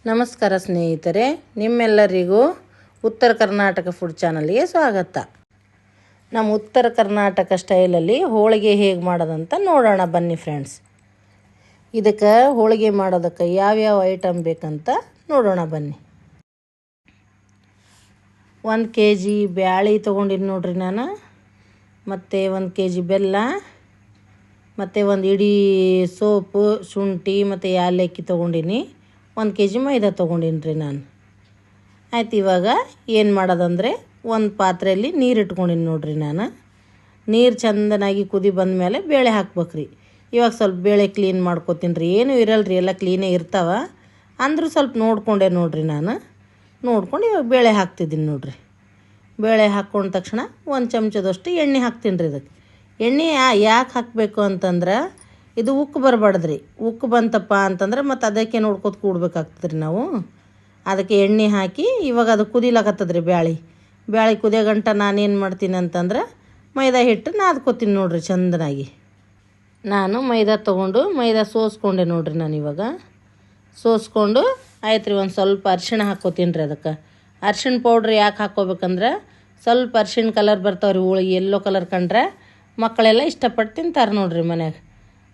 ನಮಸ್ಕಾರ ಸ್ನೇಹಿತರೆ, ನಿಮ್ಮೆಲ್ಲರಿಗೂ ಉತ್ತರ ಕರ್ನಾಟಕ ಫುಡ್ ಚಾನಲ್ಗೆ ಸ್ವಾಗತ. ನಮ್ಮ ಉತ್ತರ ಕರ್ನಾಟಕ ಸ್ಟೈಲಲ್ಲಿ ಹೋಳಿಗೆ ಹೇಗೆ ಮಾಡೋದಂತ ನೋಡೋಣ ಬನ್ನಿ ಫ್ರೆಂಡ್ಸ್. ಇದಕ್ಕೆ ಹೋಳಿಗೆ ಮಾಡೋದಕ್ಕೆ ಯಾವ್ಯಾವ ಐಟಮ್ ಬೇಕಂತ ನೋಡೋಣ ಬನ್ನಿ. 1 kg ಬ್ಯಾಳಿ ತೊಗೊಂಡಿನಿ ನೋಡ್ರಿ ನಾನು, ಮತ್ತು 1 kg ಬೆಲ್ಲ, ಮತ್ತು ಒಂದು ಇಡೀ ಸೋಪು, ಶುಂಠಿ ಮತ್ತು ಯಾಲಕ್ಕಿ ತೊಗೊಂಡಿನಿ. 1 kg ಮೈದಾ ತೊಗೊಂಡಿನಿ ರೀ ನಾನು. ಆಯ್ತು, ಇವಾಗ ಏನು ಮಾಡೋದಂದರೆ ಒಂದು ಪಾತ್ರೆಯಲ್ಲಿ ನೀರು ಇಟ್ಕೊಂಡಿನಿ ನೋಡ್ರಿ ನಾನು. ನೀರು ಚಂದನಾಗಿ ಕುದಿ ಬಂದಮೇಲೆ ಬೇಳೆ ಹಾಕ್ಬೇಕ್ರಿ. ಇವಾಗ ಸ್ವಲ್ಪ ಬೇಳೆ ಕ್ಲೀನ್ ಮಾಡ್ಕೊತೀನಿ ರೀ. ಏನೂ ಇರಲ್ಲ ಎಲ್ಲ ಕ್ಲೀನೇ ಇರ್ತಾವ, ಅಂದರೂ ಸ್ವಲ್ಪ ನೋಡಿಕೊಂಡೆ ನೋಡ್ರಿ ನಾನು. ನೋಡ್ಕೊಂಡು ಇವಾಗ ಬೇಳೆ ಹಾಕ್ತಿದ್ದೀನಿ ನೋಡ್ರಿ. ಬೇಳೆ ಹಾಕ್ಕೊಂಡ ತಕ್ಷಣ 1 ಚಮಚದಷ್ಟು ಎಣ್ಣೆ ಹಾಕ್ತೀನಿ ರೀ. ಇದಕ್ಕೆ ಎಣ್ಣೆ ಯಾಕೆ ಹಾಕಬೇಕು ಅಂತಂದ್ರೆ ಇದು ಉಕ್ಕು ಬರಬಾರ್ದ್ರಿ. ಉಕ್ಕು ಬಂತಪ್ಪ ಅಂತಂದ್ರೆ ಮತ್ತು ಅದಕ್ಕೆ ನೋಡ್ಕೊತ ಕೂಡ್ಬೇಕಾಗ್ತದೆ ರೀ ನಾವು. ಅದಕ್ಕೆ ಎಣ್ಣೆ ಹಾಕಿ ಇವಾಗ ಅದು ಕುದಿಲಾಕತ್ತದ ರೀ ಬ್ಯಾಳಿ ಕುದಿಯೋ ಗಂಟ ನಾನೇನು ಮಾಡ್ತೀನಿ ಅಂತಂದ್ರೆ ಮೈದಾ ಹಿಟ್ಟು ನಾದ್ಕೋತೀನಿ ನೋಡ್ರಿ ಚಂದನಾಗಿ. ನಾನು ಮೈದಾ ತೊಗೊಂಡು ಮೈದಾ ಸೋಸ್ಕೊಂಡೆ ನೋಡ್ರಿ ನಾನು. ಇವಾಗ ಸೋಸ್ಕೊಂಡು ಆಯ್ತು ರೀ. ಒಂದು ಸ್ವಲ್ಪ ಅರಿಶಿಣ ಹಾಕ್ಕೋತೀನಿ ರೀ. ಅದಕ್ಕೆ ಅರಿಶಿಣ ಪೌಡ್ರ್ ಯಾಕೆ ಹಾಕ್ಕೋಬೇಕಂದ್ರೆ ಸ್ವಲ್ಪ ಅರಿಶಿಣ ಕಲರ್ ಬರ್ತಾವ್ರಿ. ಹೋಳಿಗೆ ಎಲ್ಲೋ ಕಲರ್ ಕಂಡ್ರೆ ಮಕ್ಕಳೆಲ್ಲ ಇಷ್ಟಪಟ್ಟು ತಿಂತಾರೆ ನೋಡ್ರಿ ಮನ್ಯಾಗ.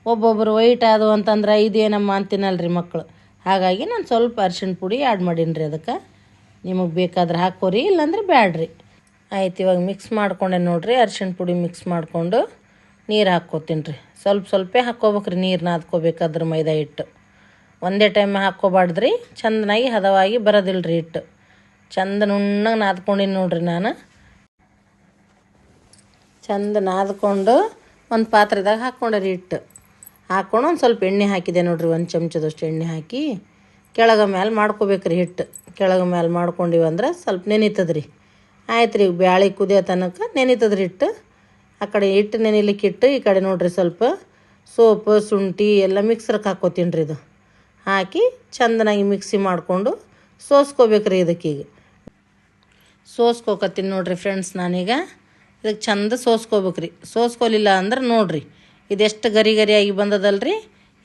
ಒಬ್ಬೊಬ್ಬರು ವೈಟ್ ಅದು ಅಂತಂದ್ರೆ ಇದೇನಮ್ಮ ಅಂತೀನಲ್ರಿ ಮಕ್ಕಳು. ಹಾಗಾಗಿ ನಾನು ಸ್ವಲ್ಪ ಅರಿಶಿಣ ಪುಡಿ ಆ್ಯಡ್ ಮಾಡೀನಿ ರೀ. ಅದಕ್ಕೆ ನಿಮಗೆ ಬೇಕಾದ್ರೆ ಹಾಕೋರಿ, ಇಲ್ಲಾಂದ್ರೆ ಬ್ಯಾಡ್ರಿ. ಆಯ್ತು, ಇವಾಗ ಮಿಕ್ಸ್ ಮಾಡ್ಕೊಂಡೆ ನೋಡ್ರಿ. ಅರಿಶಿಣ ಪುಡಿ ಮಿಕ್ಸ್ ಮಾಡಿಕೊಂಡು ನೀರು ಹಾಕ್ಕೋತೀನಿ ರೀ. ಸ್ವಲ್ಪ ಹಾಕ್ಕೋಬೇಕ್ರಿ ನೀರು ನಾದ್ಕೋಬೇಕಾದ್ರೆ ಮೈದಾ ಹಿಟ್ಟು. ಒಂದೇ ಟೈಮ್ ಹಾಕ್ಕೋಬಾರ್ದ್ರಿ, ಚಂದನಾಗಿ ಹದವಾಗಿ ಬರೋದಿಲ್ಲ ರೀ ಹಿಟ್ಟು. ಚಂದ ನುಣ್ಣಗೆ ನಾದ್ಕೊಂಡಿನಿ ನೋಡ್ರಿ ನಾನು. ಚಂದ ನಾದ್ಕೊಂಡು ಒಂದು ಪಾತ್ರೆದಾಗ ಹಾಕ್ಕೊಂಡೆ ರೀ ಹಿಟ್ಟು. ಹಾಕ್ಕೊಂಡು ಒಂದು ಸ್ವಲ್ಪ ಎಣ್ಣೆ ಹಾಕಿದೆ ನೋಡ್ರಿ. 1 ಚಮಚದಷ್ಟು ಎಣ್ಣೆ ಹಾಕಿ ಕೆಳಗೆ ಮೇಲೆ ಮಾಡ್ಕೋಬೇಕ್ರಿ ಹಿಟ್ಟು. ಕೆಳಗೆ ಮೇಲೆ ಮಾಡ್ಕೊಂಡಿವಂದ್ರೆ ಸ್ವಲ್ಪ ನೆನಿತದ ರೀ. ಆಯ್ತು ರೀ, ಬ್ಯಾಳಿ ಕುದಿಯೋ ತನಕ ನೆನಿತದ ರೀ ಹಿಟ್ಟು. ಆ ಕಡೆ ಹಿಟ್ಟು ನೆನಿಲಿಕ್ಕೆ ಇಟ್ಟು ಈ ಕಡೆ ನೋಡ್ರಿ ಸ್ವಲ್ಪ ಸೋಪು, ಶುಂಠಿ ಎಲ್ಲ ಮಿಕ್ಸರ್ಗೆ ಹಾಕ್ಕೋತೀನಿ ರೀ. ಇದು ಹಾಕಿ ಚಂದನಾಗಿ ಮಿಕ್ಸಿ ಮಾಡಿಕೊಂಡು ಸೋಸ್ಕೋಬೇಕ್ರಿ. ಇದಕ್ಕೀಗ ಸೋಸ್ಕೋಕತ್ತೀನಿ ನೋಡ್ರಿ ಫ್ರೆಂಡ್ಸ್ ನಾನೀಗ. ಇದಕ್ಕೆ ಚಂದ ಸೋಸ್ಕೋಬೇಕ್ರಿ. ಸೋಸ್ಕೊಲಿಲ್ಲ ಅಂದ್ರೆ ನೋಡ್ರಿ ಇದೆಷ್ಟು ಗರಿಯಾಗಿ ಬಂದದಲ್ರಿ.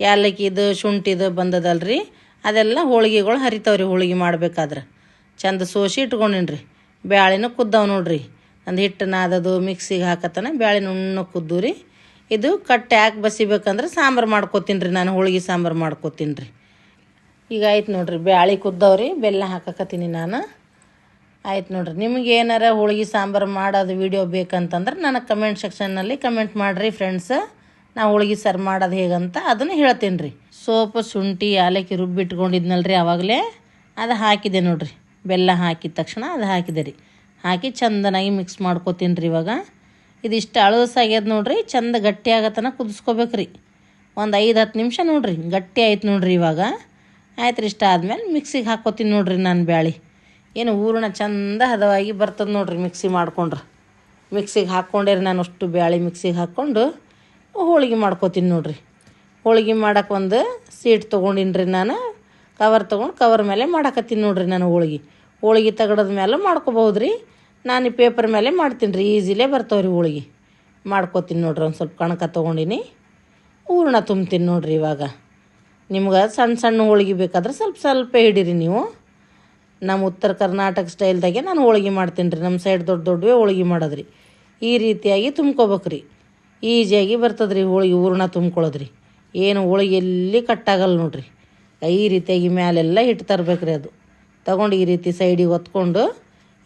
ಯಾಲಕ್ಕಿದು ಶುಂಠಿದು ಬಂದದಲ್ರಿ. ಅದೆಲ್ಲ ಹೋಳಿಗೆಗಳು ಹರಿತಾವ್ರಿ. ಹೋಳಿಗೆ ಮಾಡ್ಬೇಕಾದ್ರೆ ಚಂದ ಸೋಸಿ ಇಟ್ಕೊಂಡಿನಿ ರೀ. ಬ್ಯಾಳಿನೂ ಕುದ್ದಾವ ನೋಡ್ರಿ. ಒಂದು ಹಿಟ್ಟು ನಾದದು ಮಿಕ್ಸಿಗೆ ಹಾಕತ್ತನ ಬ್ಯಾಳಿ ನುಣ್ಣಗೆ ಕುದ್ದು ರೀ. ಇದು ಕಟ್ಟೆ ಹಾಕಿ ಬಸಿಬೇಕಂದ್ರೆ ಸಾಂಬಾರು ಮಾಡ್ಕೋತೀನಿ ರೀ ನಾನು. ಹೋಳಿಗೆ ಸಾಂಬಾರು ಮಾಡ್ಕೋತೀನಿ ರೀ. ಈಗ ಆಯ್ತು ನೋಡ್ರಿ, ಬ್ಯಾಳಿ ಕುದ್ದವ್ರಿ. ಬೆಲ್ಲ ಹಾಕಕತ್ತೀನಿ ನಾನು. ಆಯ್ತು ನೋಡ್ರಿ, ನಿಮ್ಗೆ ಏನಾರ ಹೋಳಿಗೆ ಸಾಂಬಾರು ಮಾಡೋದು ವಿಡಿಯೋ ಬೇಕಂತಂದ್ರೆ ನನಗೆ ಕಮೆಂಟ್ ಸೆಕ್ಷನ್ನಲ್ಲಿ ಕಮೆಂಟ್ ಮಾಡಿರಿ ಫ್ರೆಂಡ್ಸ್. ನಾವು ಹೋಳಿಗೆ ಸಾರು ಮಾಡೋದು ಹೇಗಂತ ಅದನ್ನು ಹೇಳ್ತೀನಿ ರೀ. ಸೋಪು, ಶುಂಠಿ, ಯಾಲಕ್ಕಿ ರುಬ್ಬಿಟ್ಕೊಂಡಿದ್ನಲ್ರಿ ಆವಾಗಲೇ ಅದು ಹಾಕಿದೆ ನೋಡ್ರಿ. ಬೆಲ್ಲ ಹಾಕಿದ ತಕ್ಷಣ ಅದು ಹಾಕಿದೆ ರೀ. ಹಾಕಿ ಚಂದನಾಗಿ ಮಿಕ್ಸ್ ಮಾಡ್ಕೋತೀನಿ ರೀ. ಇವಾಗ ಇದಿಷ್ಟು ಅಳಸಾಗ್ಯದ ನೋಡ್ರಿ. ಚಂದ ಗಟ್ಟಿ ಆಗತನ ಕುದಿಸ್ಕೋಬೇಕ್ರಿ. ಒಂದು 5-10 ನಿಮಿಷ ನೋಡ್ರಿ ಗಟ್ಟಿ ಆಯ್ತು ನೋಡ್ರಿ. ಇವಾಗ ಆಯ್ತು ರೀ. ಇಷ್ಟ ಆದಮೇಲೆ ಮಿಕ್ಸಿಗೆ ಹಾಕ್ಕೋತೀನಿ ನೋಡ್ರಿ ನಾನು. ಬ್ಯಾಳಿ ಏನು ಹೂರಣ ಚಂದ ಹದವಾಗಿ ಬರ್ತದೆ ನೋಡ್ರಿ ಮಿಕ್ಸಿ ಮಾಡ್ಕೊಂಡ್ರೆ. ಮಿಕ್ಸಿಗೆ ಹಾಕ್ಕೊಂಡೇರಿ ನಾನು. ಅಷ್ಟು ಬ್ಯಾಳಿ ಮಿಕ್ಸಿಗೆ ಹಾಕ್ಕೊಂಡು ಹೋಳಿಗೆ ಮಾಡ್ಕೋತೀನಿ ನೋಡ್ರಿ. ಹೋಳಿಗೆ ಮಾಡೋಕೆ ಒಂದು ಸೀಟ್ ತೊಗೊಂಡಿನಿ ರೀ ನಾನು. ಕವರ್ ತೊಗೊಂಡು ಕವರ್ ಮೇಲೆ ಮಾಡಾಕತ್ತೀನಿ ನೋಡ್ರಿ ನಾನು. ಹೋಳಿಗೆ ತಗಡದ ಮೇಲೆ ಮಾಡ್ಕೋಬಹುದು ರೀ. ನಾನು ಈ ಪೇಪರ್ ಮೇಲೆ ಮಾಡ್ತೀನಿ ರೀ. ಈಸಿಲೇ ಬರ್ತಾವ್ರಿ ಹೋಳಿಗೆ. ಮಾಡ್ಕೋತೀನಿ ನೋಡ್ರಿ. ಒಂದು ಸ್ವಲ್ಪ ಕಣಕ ತೊಗೊಂಡಿನಿ, ಹೂರಣ ತುಂಬ್ತೀನಿ ನೋಡ್ರಿ. ಇವಾಗ ನಿಮ್ಗೆ ಸಣ್ಣ ಹೋಳಿಗೆ ಬೇಕಾದ್ರೆ ಸ್ವಲ್ಪ ಹಿಡೀರಿ ನೀವು. ನಮ್ಮ ಉತ್ತರ ಕರ್ನಾಟಕ ಸ್ಟೈಲ್ದಾಗೆ ನಾನು ಹೋಳಿಗೆ ಮಾಡ್ತೀನಿ ರೀ. ನಮ್ಮ ಸೈಡ್ ದೊಡ್ಡವೇ ಹೋಳಿಗೆ ಮಾಡೋದ್ರಿ. ಈ ರೀತಿಯಾಗಿ ತುಂಬ್ಕೋಬೇಕ್ರಿ. ಈಸಿಯಾಗಿ ಬರ್ತದ್ರಿ ಹೋಳಿಗೆ ಹೂರಣ ತುಂಬ್ಕೊಳ್ಳೋದ್ರಿ. ಏನು ಹೋಳಿಗೆ ಎಲ್ಲಿ ಕಟ್ಟಾಗಲ್ಲ ನೋಡ್ರಿ. ಈ ರೀತಿಯಾಗಿ ಮ್ಯಾಲೆಲ್ಲ ಹಿಟ್ಟು ತರಬೇಕ್ರಿ. ಅದು ತಗೊಂಡು ಈ ರೀತಿ ಸೈಡಿಗೆ ಹೊತ್ಕೊಂಡು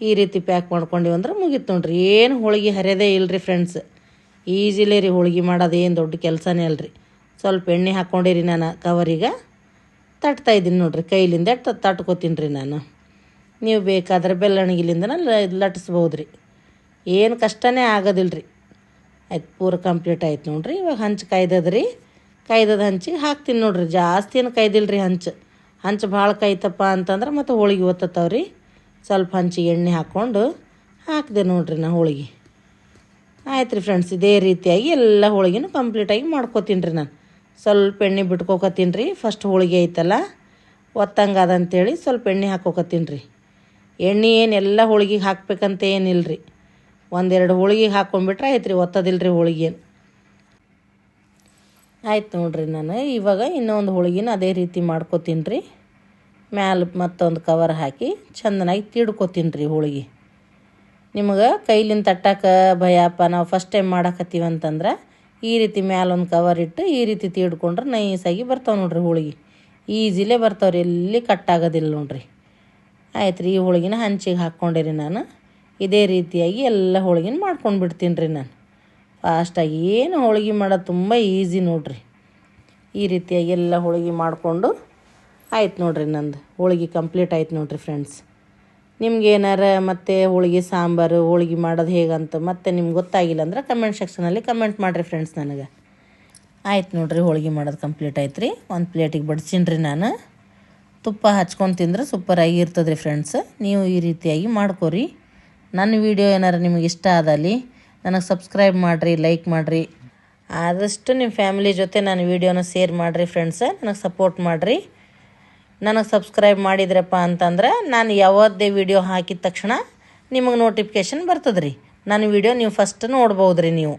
ಈ ರೀತಿ ಪ್ಯಾಕ್ ಮಾಡ್ಕೊಂಡಿವಿ ಅಂದ್ರೆ ಮುಗೀತು ನೋಡ್ರಿ. ಏನು ಹೋಳಿಗೆ ಹರಿಯೋದೇ ಇಲ್ಲರಿ ಫ್ರೆಂಡ್ಸ್. ಈಸಿಲೇ ರೀ ಹೋಳಿಗೆ ಮಾಡೋದು. ಏನು ದೊಡ್ಡ ಕೆಲಸನೇ ಅಲ್ರಿ. ಸ್ವಲ್ಪ ಎಣ್ಣೆ ಹಾಕ್ಕೊಂಡಿರಿ ನಾನು. ಕವರಿಗೆ ತಟ್ತಾಯಿದ್ದೀನಿ ನೋಡ್ರಿ. ಕೈಲಿಂದ ತಟ್ಕೋತೀನಿ ರೀ ನಾನು. ನೀವು ಬೇಕಾದ್ರೆ ಬೆಲ್ಲಣಿಗಿಲಿಂದನ ಲಟ್ಟಿಸ್ಬೋದು ರೀ. ಏನು ಕಷ್ಟನೇ ಆಗೋದಿಲ್ಲ ರೀ. ಆಯ್ತು, ಪೂರ ಕಂಪ್ಲೀಟ್ ಆಯ್ತು ನೋಡ್ರಿ. ಇವಾಗ ಹಂಚು ಕಾಯ್ದದ್ರಿ. ಕಾಯ್ದದ ಹಂಚಿಗೆ ಹಾಕ್ತೀನಿ ನೋಡ್ರಿ. ಜಾಸ್ತಿ ಏನು ಕಾಯ್ದಿಲ್ಲ ರೀ ಹಂಚು ಭಾಳ ಕಾಯ್ತಪ್ಪ ಅಂತಂದ್ರೆ ಮತ್ತು ಹೋಳಿಗೆ ಒತ್ತತಾವ್ರಿ. ಸ್ವಲ್ಪ ಹಂಚಿಗೆ ಎಣ್ಣೆ ಹಾಕ್ಕೊಂಡು ಹಾಕಿದೆ ನೋಡ್ರಿ ನಾ ಹೋಳಿಗೆ. ಆಯ್ತು ರೀ ಫ್ರೆಂಡ್ಸ್, ಇದೇ ರೀತಿಯಾಗಿ ಎಲ್ಲ ಹೋಳಿಗೆನೂ ಕಂಪ್ಲೀಟಾಗಿ ಮಾಡ್ಕೋತೀನಿ ರೀ ನಾನು. ಸ್ವಲ್ಪ ಎಣ್ಣೆ ಬಿಟ್ಕೋಕತ್ತೀನಿ ರೀ. ಫಸ್ಟ್ ಹೋಳಿಗೆ ಐತಲ್ಲ ಒತ್ತಂಗದಂತೇಳಿ ಸ್ವಲ್ಪ ಎಣ್ಣೆ ಹಾಕ್ಕೋಕತ್ತೀನಿ ರೀ. ಎಣ್ಣೆ ಏನು ಎಲ್ಲ ಹೋಳಿಗೆಗೆ ಹಾಕ್ಬೇಕಂತ ಏನಿಲ್ಲ ರೀ. 1-2 ಹೋಳಿಗೆಗೆ ಹಾಕ್ಕೊಂಬಿಟ್ರೆ ಆಯ್ತು ರೀ. ಒತ್ತದಿಲ್ಲ ರೀ ಹೋಳಿಗೆ. ಆಯ್ತು ನೋಡ್ರಿ ನಾನು. ಇವಾಗ ಇನ್ನೊಂದು ಹೋಳಿಗೆನ ಅದೇ ರೀತಿ ಮಾಡ್ಕೋತೀನಿ ರೀ. ಮ್ಯಾಲೆ ಮತ್ತೊಂದು ಕವರ್ ಹಾಕಿ ಚೆಂದನಾಗಿ ತೀಡ್ಕೊತೀನಿ ರೀ ಹೋಳಿಗೆ. ನಿಮಗೆ ಕೈಲಿಂದ ತಟ್ಟಕ್ಕೆ ಭಯಪ್ಪ, ನಾವು ಫಸ್ಟ್ ಟೈಮ್ ಮಾಡಕತ್ತೀವಂತಂದ್ರೆ ಈ ರೀತಿ ಮ್ಯಾಲೊಂದು ಕವರ್ ಇಟ್ಟು ಈ ರೀತಿ ತೀಡ್ಕೊಂಡ್ರೆ ನೈಸಾಗಿ ಬರ್ತಾವೆ ನೋಡ್ರಿ ಹೋಳಿಗೆ. ಈಸಿಲೇ ಬರ್ತಾವೆ ರೀ, ಎಲ್ಲಿ ಕಟ್ಟಾಗೋದಿಲ್ಲ ನೋಡ್ರಿ. ಆಯ್ತು ರೀ, ಈ ಹೋಳಿಗೆನ ಹಂಚಿಗೆ ಹಾಕ್ಕೊಂಡಿರಿ ನಾನು. ಇದೇ ರೀತಿಯಾಗಿ ಎಲ್ಲ ಹೋಳಿಗೆನ ಮಾಡ್ಕೊಂಡು ಬಿಡ್ತೀನಿ ರೀ ನಾನು ಫಾಸ್ಟಾಗಿ. ಏನು ಹೋಳಿಗೆ ಮಾಡೋದು ತುಂಬ ಈಸಿ ನೋಡ್ರಿ. ಈ ರೀತಿಯಾಗಿ ಎಲ್ಲ ಹೋಳಿಗೆ ಮಾಡಿಕೊಂಡು ಆಯ್ತು ನೋಡ್ರಿ, ನಂದು ಹೋಳಿಗೆ ಕಂಪ್ಲೀಟ್ ಆಯ್ತು ನೋಡ್ರಿ ಫ್ರೆಂಡ್ಸ್. ನಿಮ್ಗೆ ಏನಾರ ಮತ್ತೆ ಹೋಳಿಗೆ ಸಾಂಬಾರು ಹೋಳಿಗೆ ಮಾಡೋದು ಹೇಗಂತ ಮತ್ತೆ ನಿಮ್ಗೆ ಗೊತ್ತಾಗಿಲ್ಲ ಅಂದ್ರೆ ಕಮೆಂಟ್ ಸೆಕ್ಷನಲ್ಲಿ ಕಮೆಂಟ್ ಮಾಡಿರಿ ಫ್ರೆಂಡ್ಸ್ ನನಗೆ. ಆಯ್ತು ನೋಡ್ರಿ, ಹೋಳಿಗೆ ಮಾಡೋದು ಕಂಪ್ಲೀಟ್ ಆಯ್ತು ರೀ. ಒಂದು ಪ್ಲೇಟಿಗೆ ಬಡಿಸೀನಿ ರೀ ನಾನು. ತುಪ್ಪ ಹಚ್ಕೊಂಡು ತಿಂದ್ರೆ ಸೂಪರಾಗಿ ಇರ್ತದೆ ರೀ ಫ್ರೆಂಡ್ಸ್. ನೀವು ಈ ರೀತಿಯಾಗಿ ಮಾಡ್ಕೊರಿ. ನನ್ನ ವಿಡಿಯೋ ಏನಾರು ನಿಮಗೆ ಇಷ್ಟ ಆದಲ್ಲಿ ನನಗೆ ಸಬ್ಸ್ಕ್ರೈಬ್ ಮಾಡಿರಿ, ಲೈಕ್ ಮಾಡಿರಿ. ಆದಷ್ಟು ನಿಮ್ಮ ಫ್ಯಾಮಿಲಿ ಜೊತೆ ನಾನು ವೀಡಿಯೋನ ಶೇರ್ ಮಾಡಿರಿ ಫ್ರೆಂಡ್ಸ್. ನನಗೆ ಸಪೋರ್ಟ್ ಮಾಡಿರಿ. ನನಗೆ ಸಬ್ಸ್ಕ್ರೈಬ್ ಮಾಡಿದ್ರಪ್ಪ ಅಂತಂದ್ರೆ ನಾನು ಯಾವುದೇ ವಿಡಿಯೋ ಹಾಕಿದ ತಕ್ಷಣ ನಿಮಗೆ ನೋಟಿಫಿಕೇಷನ್ ಬರ್ತದೆ ರೀ. ನನ್ನ ವಿಡಿಯೋ ನೀವು ಫಸ್ಟ್ ನೋಡ್ಬೋದು ರೀ ನೀವು.